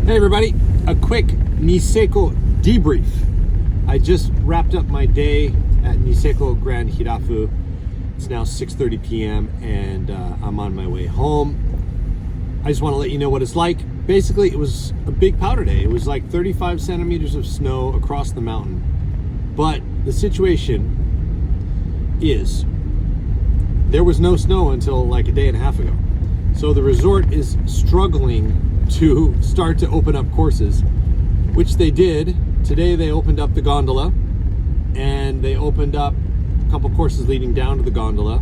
Hey everybody, a quick Niseko debrief. I just wrapped up my day at Niseko Grand Hirafu. It's now 6:30 p.m. and I'm on my way home. I just want to let you know what it's like. Basically, it was a big powder day. It was like 35 centimeters of snow across the mountain. But the situation is, there was no snow until like a day and a half ago. So the resort is struggling to start to open up courses, which they did. Today they opened up the gondola, and they opened up a couple courses leading down to the gondola.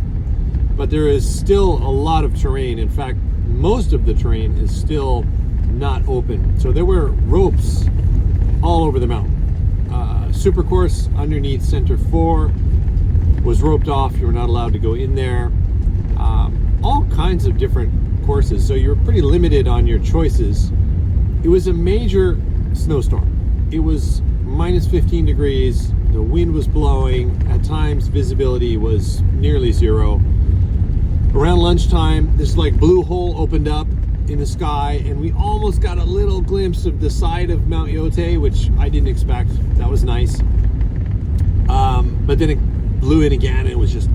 But there is still a lot of terrain. In fact, most of the terrain is still not open. So there were ropes all over the mountain. Super course underneath Center 4 was roped off. You were not allowed to go in there. All kinds of different courses, so you're pretty limited on your choices. It was a major snowstorm. It was minus 15 degrees. The wind was blowing. At times, visibility was nearly zero. Around lunchtime, this like blue hole opened up in the sky, and we almost got a little glimpse of the side of Mount Yote, which I didn't expect. That was nice. But then it blew in again, and it was just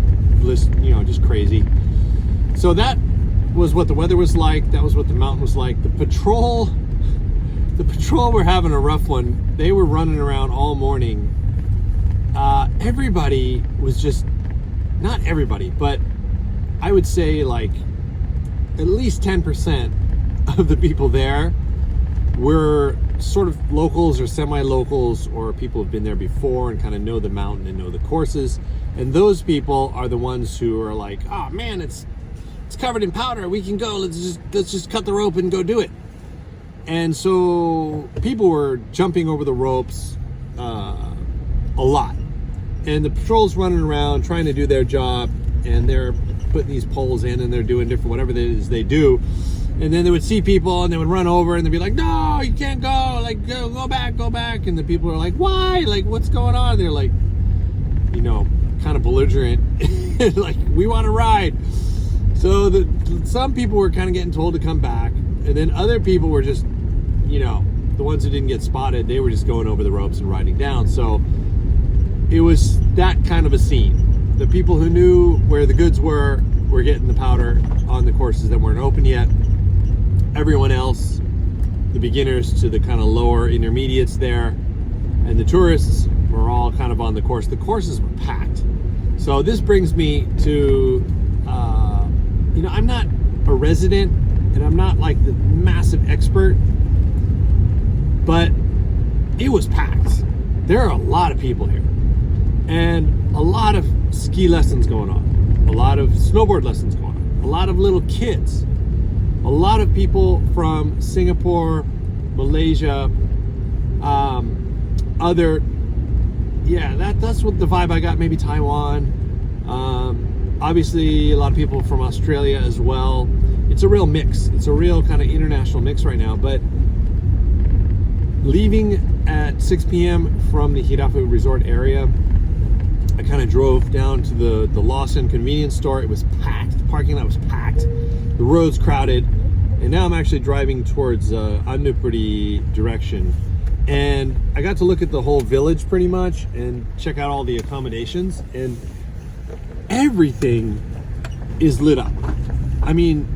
crazy. So that was what the weather was like. That was what the mountain was like. The patrol were having a rough one. They were running around all morning. Everybody was just, not everybody, but I would say like at least 10% of the people there were sort of locals or semi-locals, or people who've been there before and kind of know the mountain and know the courses. And those people are the ones who are like, oh man, it's covered in powder, we can go, let's just cut the rope and go do it. And so people were jumping over the ropes a lot, and the patrol's running around trying to do their job, and they're putting these poles in, and they're doing different whatever it is they do. And then they would see people and they would run over and they'd be like, no, you can't go, like go back. And the people are like, why, like what's going on? They're like, kind of belligerent, like, we want to ride. So some people were kind of getting told to come back, and then other people were just, the ones who didn't get spotted, they were just going over the ropes and riding down. So it was that kind of a scene. The people who knew where the goods were getting the powder on the courses that weren't open yet. Everyone else, the beginners to the kind of lower intermediates there, and the tourists were all kind of on the course. The courses were packed. So this brings me to, I'm not a resident, and I'm not like the massive expert, but it was packed. There are a lot of people here, and a lot of ski lessons going on, a lot of snowboard lessons going on, a lot of little kids, a lot of people from Singapore, Malaysia, that's what the vibe I got. Maybe Taiwan. Obviously, a lot of people from Australia as well. It's a real mix. It's a real kind of international mix right now. But leaving at 6 p.m. from the Hirafu resort area, I kind of drove down to the Lawson convenience store. It was packed. The parking lot was packed. The road's crowded. And now I'm actually driving towards Annupuri direction. And I got to look at the whole village pretty much and check out all the accommodations. And everything is lit up. I mean,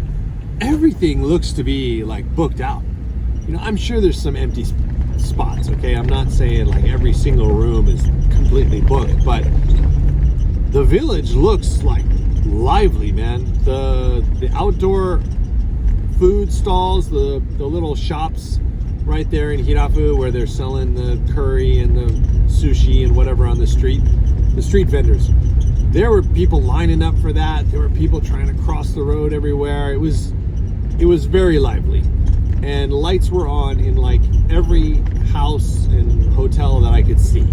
everything looks to be like booked out. I'm sure there's some empty spots, okay? I'm not saying like every single room is completely booked, but the village looks like lively, man. The outdoor food stalls, the little shops right there in Hirafu where they're selling the curry and the sushi and whatever on the street vendors. There were people lining up for that. There were people trying to cross the road everywhere. It was very lively, and lights were on in like every house and hotel that I could see.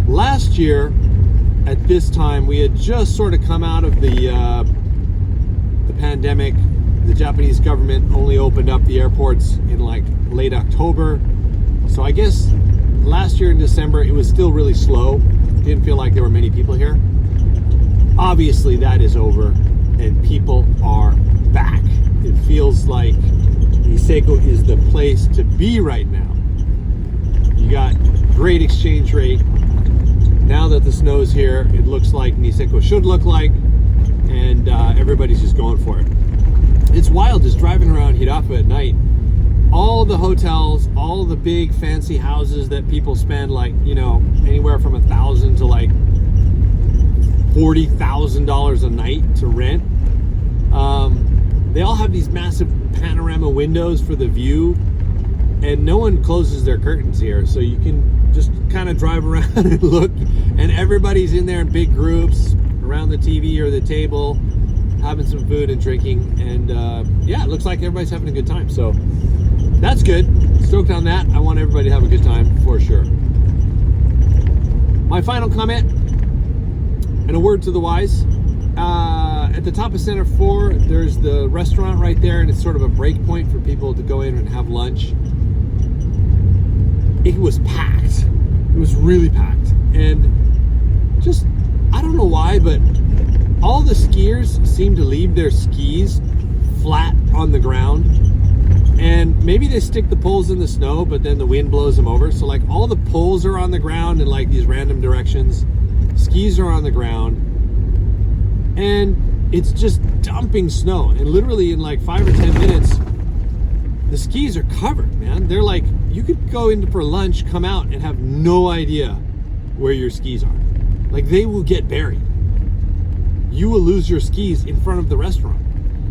Last year at this time, we had just sort of come out of the pandemic. The Japanese government only opened up the airports in like late October. So I guess last year in December, it was still really slow. Didn't feel like there were many people here. Obviously that is over, and people are back. It feels like Niseko is the place to be right now. You got great exchange rate. Now that the snow's here, it looks like Niseko should look like, and everybody's just going for it. It's wild just driving around Hirafu at night. All the hotels, all the big fancy houses that people spend like, you know, anywhere from $1,000 to like $40,000 a night to rent. They all have these massive panorama windows for the view, and no one closes their curtains here, so you can just kind of drive around and look, and everybody's in there in big groups around the TV or the table having some food and drinking, and yeah, it looks like everybody's having a good time, so that's good. Stoked on that. I want everybody to have a good time for sure. My final comment and a word to the wise. At the top of Center 4, there's the restaurant right there, and it's sort of a break point for people to go in and have lunch. It was packed. It was really packed. And just, I don't know why, but all the skiers seem to leave their skis flat on the ground. And maybe they stick the poles in the snow, but then the wind blows them over. So like all the poles are on the ground in like these random directions. Skis are on the ground. And it's just dumping snow. And literally in like 5 or 10 minutes, the skis are covered, man. They're like, you could go in for lunch, come out and have no idea where your skis are. Like they will get buried. You will lose your skis in front of the restaurant.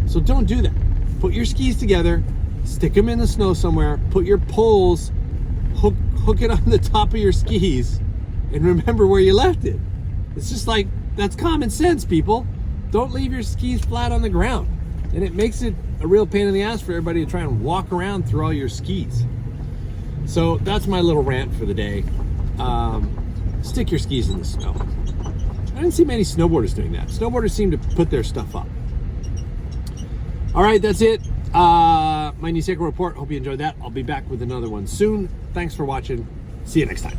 So don't do that. Put your skis together, stick them in the snow somewhere, put your poles, hook it on the top of your skis, and remember where you left it. It's just like, that's common sense, people. Don't leave your skis flat on the ground. And it makes it a real pain in the ass for everybody to try and walk around through all your skis. So that's my little rant for the day. Stick your skis in the snow. I didn't see many snowboarders doing that. Snowboarders seem to put their stuff up. All right, that's it. My Niseko report. Hope you enjoyed that. I'll be back with another one soon. Thanks for watching. See you next time.